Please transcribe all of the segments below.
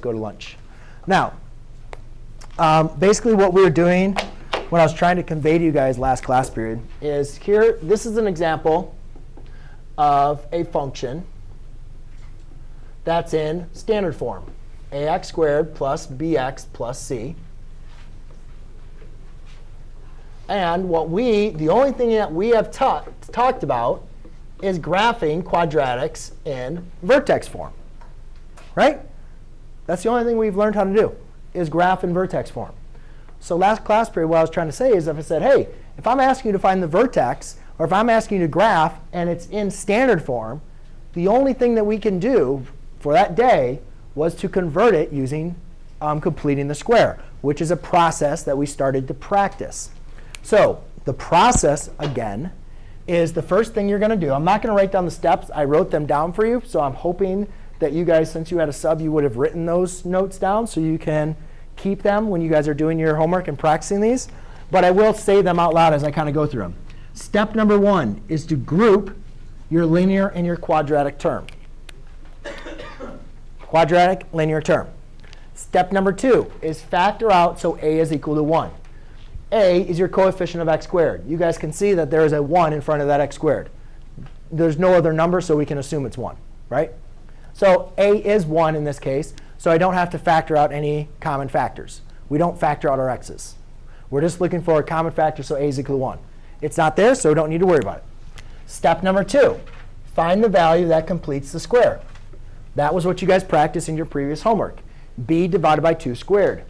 go to lunch. Now, basically what we were doing, what I was trying to convey to you guys last class period, is here, this is an example of a function that's in standard form. Ax squared plus bx plus c. And the only thing that we have talked about is graphing quadratics in vertex form. Right? That's the only thing we've learned how to do, is graph in vertex form. So last class period, what I was trying to say is if I said, hey, if I'm asking you to find the vertex, or if I'm asking you to graph, and it's in standard form, the only thing that we can do for that day was to convert it using completing the square, which is a process that we started to practice. So the process, again, is the first thing you're going to do. I'm not going to write down the steps. I wrote them down for you. So I'm hoping that you guys, since you had a sub, you would have written those notes down so you can keep them when you guys are doing your homework and practicing these. But I will say them out loud as I kind of go through them. Step number 1 is to group your linear and your quadratic term. Quadratic, linear term. Step number 2 is factor out so a is equal to 1. A is your coefficient of x squared. You guys can see that there is a 1 in front of that x squared. There's no other number, so we can assume it's 1, right? So a is 1 in this case, so I don't have to factor out any common factors. We don't factor out our x's. We're just looking for a common factor, so a is equal to 1. It's not there, so we don't need to worry about it. Step number 2, find the value that completes the square. That was what you guys practiced in your previous homework. B divided by 2 squared.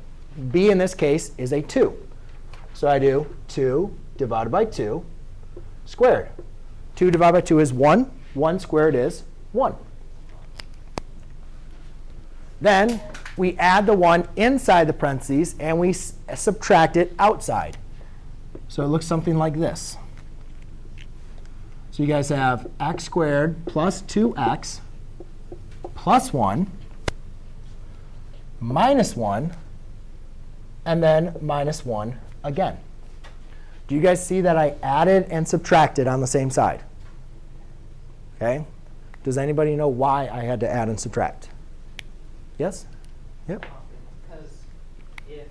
B in this case is a 2. So I do 2 divided by 2 squared. 2 divided by 2 is 1. 1 squared is 1. Then we add the 1 inside the parentheses, and we subtract it outside. So it looks something like this. So you guys have x squared plus 2x plus 1 minus 1, and then minus 1 again. Do you guys see that I added and subtracted on the same side? OK? Does anybody know why I had to add and subtract? Yes? Yep. Because if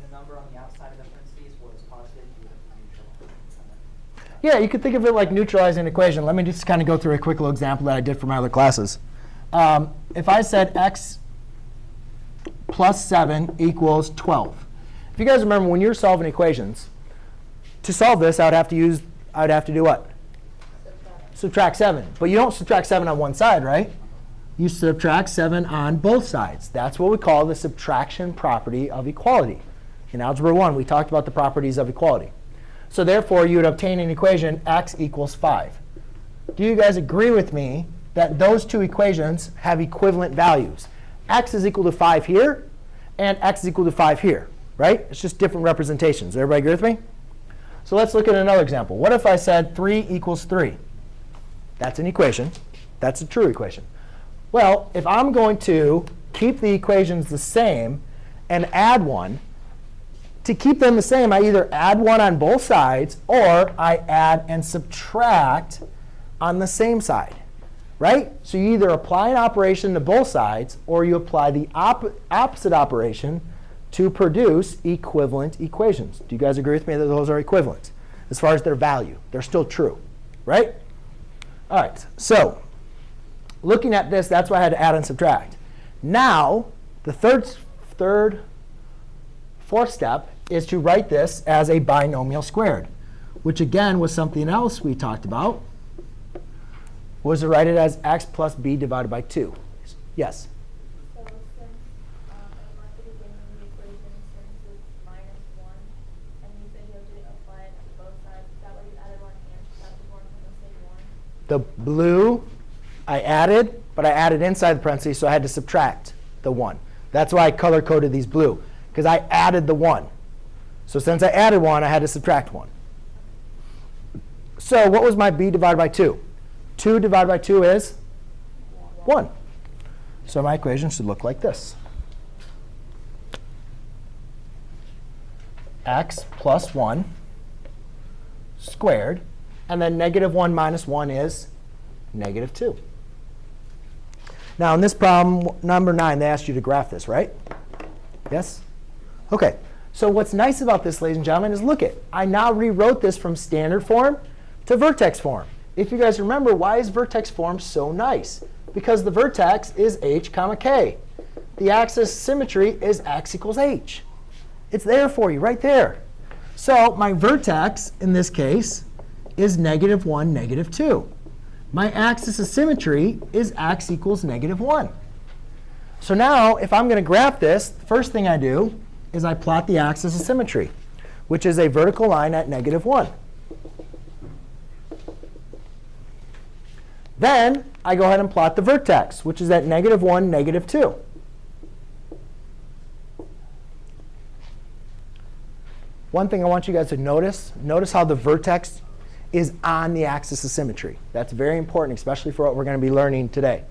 the number on the outside of the parentheses was positive, you would have neutralized. Yeah, you could think of it like neutralizing an equation. Let me just kind of go through a quick little example that I did for my other classes. If I said x plus 7 equals 12. If you guys remember, when you're solving equations, to solve this, I would have to do what? Subtract 7. But you don't subtract 7 on one side, right? You subtract 7 on both sides. That's what we call the subtraction property of equality. In Algebra 1, we talked about the properties of equality. So therefore, you would obtain an equation x equals 5. Do you guys agree with me that those two equations have equivalent values? X is equal to 5 here, and x is equal to 5 here, right? It's just different representations. Everybody agree with me? So let's look at another example. What if I said 3 equals 3? That's an equation. That's a true equation. Well, if I'm going to keep the equations the same and add 1, to keep them the same, I either add 1 on both sides, or I add and subtract on the same side. Right? So you either apply an operation to both sides, or you apply the opposite operation to produce equivalent equations. Do you guys agree with me that those are equivalent as far as their value? They're still true. Right? All right. So looking at this, that's why I had to add and subtract. Now, the fourth step is to write this as a binomial squared, which again was something else we talked about. Was to write it as x plus b divided by 2. Yes? So since at the beginning of the equation, since it's minus 1, and you said you have to apply it to both sides, is that why you added 1 and subtracted 1 from the same one? The blue I added, but I added inside the parentheses, so I had to subtract the 1. That's why I color-coded these blue, because I added the 1. So since I added 1, I had to subtract 1. So what was my b divided by 2? 2 divided by 2 is 1. So my equation should look like this. X plus 1 squared. And then negative 1 minus 1 is negative 2. Now, in this problem, number 9, they asked you to graph this, right? Yes? OK. So what's nice about this, ladies and gentlemen, is look it. I now rewrote this from standard form to vertex form. If you guys remember, why is vertex form so nice? Because the vertex is h comma k. The axis symmetry is x equals h. It's there for you, right there. So my vertex, in this case, is -1, -2. My axis of symmetry is x equals -1. So now, if I'm going to graph this, the first thing I do is I plot the axis of symmetry, which is a vertical line at -1. Then I go ahead and plot the vertex, which is at -1, -2. One thing I want you guys to notice how the vertex is on the axis of symmetry. That's very important, especially for what we're going to be learning today.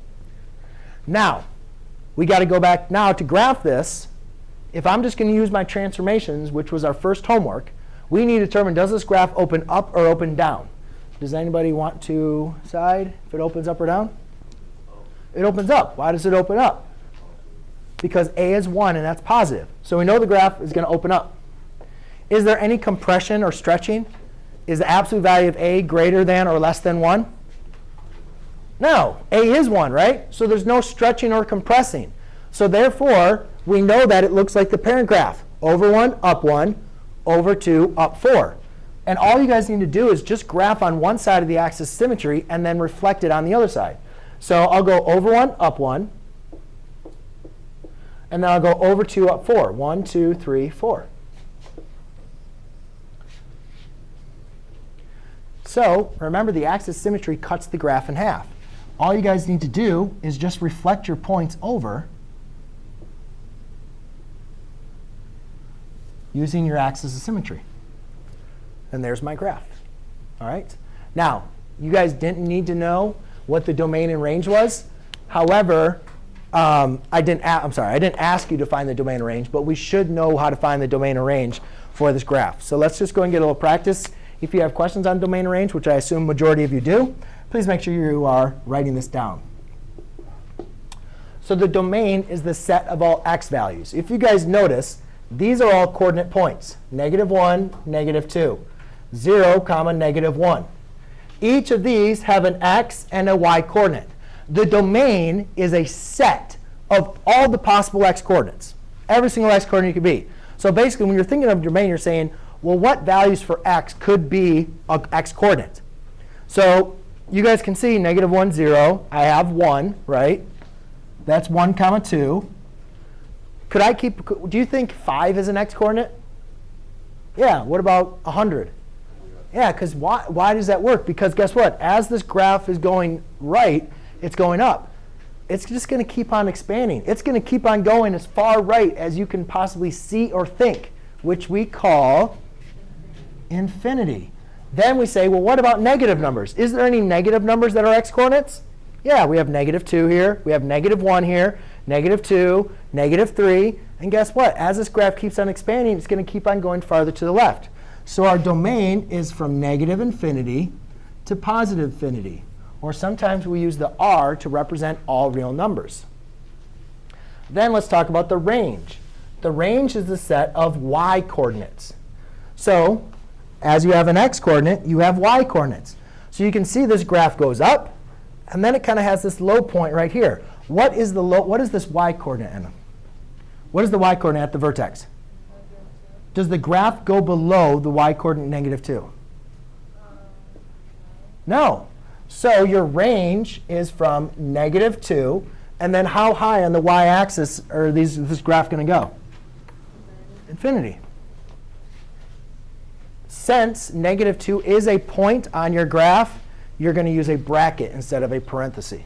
Now, we got to go back now to graph this. If I'm just going to use my transformations, which was our first homework, we need to determine, does this graph open up or open down? Does anybody want to decide if it opens up or down? It opens up. Why does it open up? Because a is 1, and that's positive. So we know the graph is going to open up. Is there any compression or stretching? Is the absolute value of a greater than or less than 1? No. A is 1, right? So there's no stretching or compressing. So therefore, we know that it looks like the parent graph. Over 1, up 1, over 2, up 4. And all you guys need to do is just graph on one side of the axis of symmetry and then reflect it on the other side. So I'll go over 1, up 1. And then I'll go over 2, up 4. 1, 2, 3, 4. So remember, the axis of symmetry cuts the graph in half. All you guys need to do is just reflect your points over using your axis of symmetry. And there's my graph. All right? Now, you guys didn't need to know what the domain and range was. However, I didn't ask you to find the domain and range, but we should know how to find the domain and range for this graph. So let's just go and get a little practice. If you have questions on domain and range, which I assume majority of you do, please make sure you are writing this down. So the domain is the set of all x values. If you guys notice, these are all coordinate points. -1, -2. 0, -1. Each of these have an x and a y coordinate. The domain is a set of all the possible x coordinates. Every single x coordinate could be. So basically, when you're thinking of domain, you're saying, well, what values for x could be an x coordinate? So you guys can see -1, 0. I have 1, right? That's 1, 2. Do you think 5 is an x coordinate? Yeah. What about 100? Yeah, because why does that work? Because guess what? As this graph is going right, it's going up. It's just going to keep on expanding. It's going to keep on going as far right as you can possibly see or think, which we call infinity. Then we say, well, what about negative numbers? Is there any negative numbers that are x coordinates? Yeah, we have -2 here. We have -1 here, -2, -3. And guess what? As this graph keeps on expanding, it's going to keep on going farther to the left. So our domain is from -infinity to positive infinity. Or sometimes we use the r to represent all real numbers. Then let's talk about the range. The range is the set of y coordinates. So as you have an x coordinate, you have y coordinates. So you can see this graph goes up, and then it kind of has this low point right here. What is this y coordinate, Anna? What is the y coordinate at the vertex? Does the graph go below the y coordinate -2? No. So your range is from -2, and then how high on the y-axis is this graph going to go? Infinity. Since -2 is a point on your graph, you're going to use a bracket instead of a parenthesis.